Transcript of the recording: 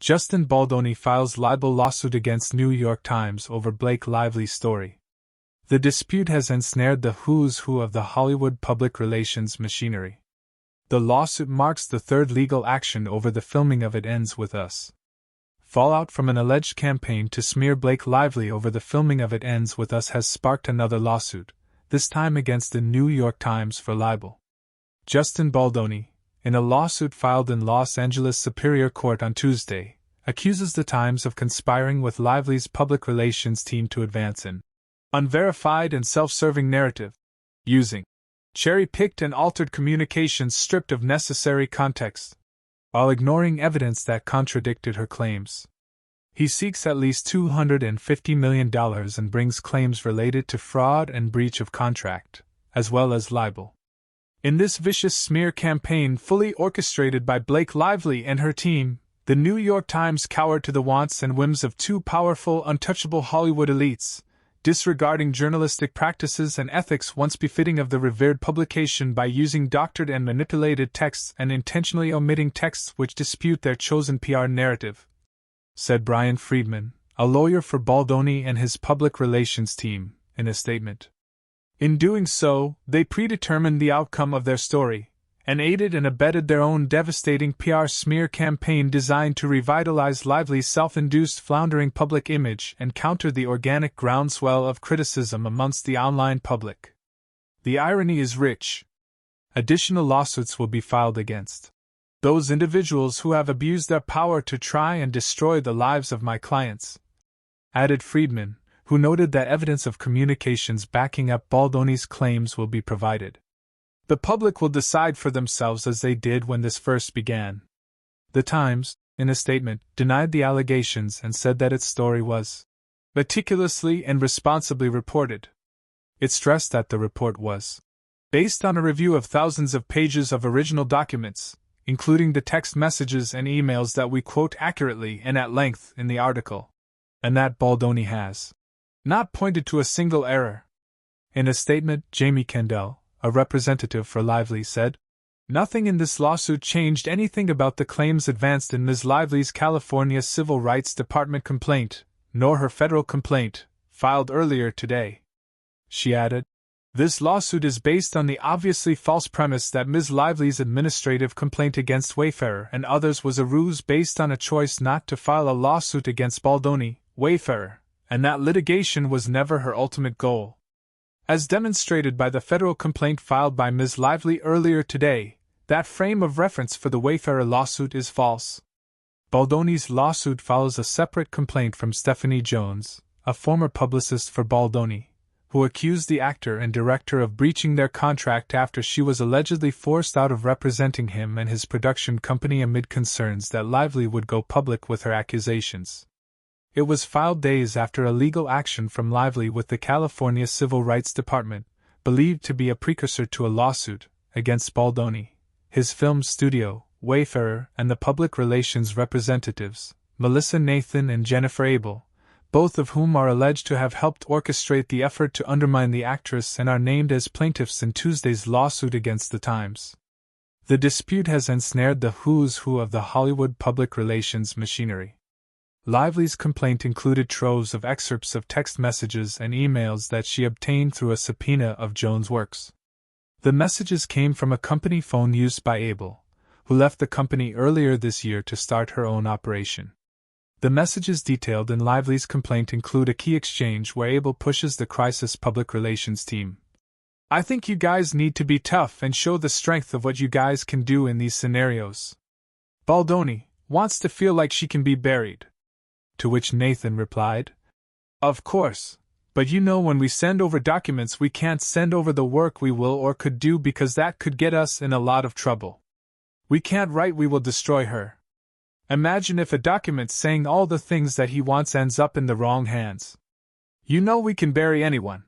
Justin Baldoni files libel lawsuit against New York Times over Blake Lively's story. The dispute has ensnared the who's who of the Hollywood public relations machinery. The lawsuit marks the third legal action over the filming of It Ends With Us. Fallout from an alleged campaign to smear Blake Lively over the filming of It Ends With Us has sparked another lawsuit, this time against the New York Times for libel. Justin Baldoni, in a lawsuit filed in Los Angeles Superior Court on Tuesday, accuses the Times of conspiring with Lively's public relations team to advance an unverified and self-serving narrative, using cherry-picked and altered communications stripped of necessary context, while ignoring evidence that contradicted her claims. He seeks at least $250 million and brings claims related to fraud and breach of contract, as well as libel. In this vicious smear campaign fully orchestrated by Blake Lively and her team, the New York Times cowered to the wants and whims of two powerful, untouchable Hollywood elites, disregarding journalistic practices and ethics once befitting of the revered publication by using doctored and manipulated texts and intentionally omitting texts which dispute their chosen PR narrative, said Brian Friedman, a lawyer for Baldoni and his public relations team, in a statement. In doing so, they predetermined the outcome of their story, and aided and abetted their own devastating PR smear campaign designed to revitalize Lively's self-induced floundering public image and counter the organic groundswell of criticism amongst the online public. The irony is rich. Additional lawsuits will be filed against those individuals who have abused their power to try and destroy the lives of my clients, added Friedman, who noted that evidence of communications backing up Baldoni's claims will be provided. The public will decide for themselves as they did when this first began. The Times, in a statement, denied the allegations and said that its story was meticulously and responsibly reported. It stressed that the report was based on a review of thousands of pages of original documents, including the text messages and emails that we quote accurately and at length in the article, and that Baldoni has not pointed to a single error. In a statement, Jamie Kendall, a representative for Lively, said, "Nothing in this lawsuit changed anything about the claims advanced in Ms. Lively's California Civil Rights Department complaint, nor her federal complaint, filed earlier today." She added, "This lawsuit is based on the obviously false premise that Ms. Lively's administrative complaint against Wayfarer and others was a ruse based on a choice not to file a lawsuit against Baldoni, Wayfarer, and that litigation was never her ultimate goal. As demonstrated by the federal complaint filed by Ms. Lively earlier today, that frame of reference for the Wayfarer lawsuit is false." Baldoni's lawsuit follows a separate complaint from Stephanie Jones, a former publicist for Baldoni, who accused the actor and director of breaching their contract after she was allegedly forced out of representing him and his production company amid concerns that Lively would go public with her accusations. It was filed days after a legal action from Lively with the California Civil Rights Department, believed to be a precursor to a lawsuit, against Baldoni, his film studio, Wayfarer, and the public relations representatives, Melissa Nathan and Jennifer Abel, both of whom are alleged to have helped orchestrate the effort to undermine the actress and are named as plaintiffs in Tuesday's lawsuit against the Times. The dispute has ensnared the who's who of the Hollywood public relations machinery. Lively's complaint included troves of excerpts of text messages and emails that she obtained through a subpoena of Jones' works. The messages came from a company phone used by Abel, who left the company earlier this year to start her own operation. The messages detailed in Lively's complaint include a key exchange where Abel pushes the crisis public relations team. "I think you guys need to be tough and show the strength of what you guys can do in these scenarios. Baldoni wants to feel like she can be buried." To which Nathan replied, "Of course, but you know when we send over documents we can't send over the work we will or could do because that could get us in a lot of trouble. We can't write we will destroy her. Imagine if a document saying all the things that he wants ends up in the wrong hands. You know we can bury anyone."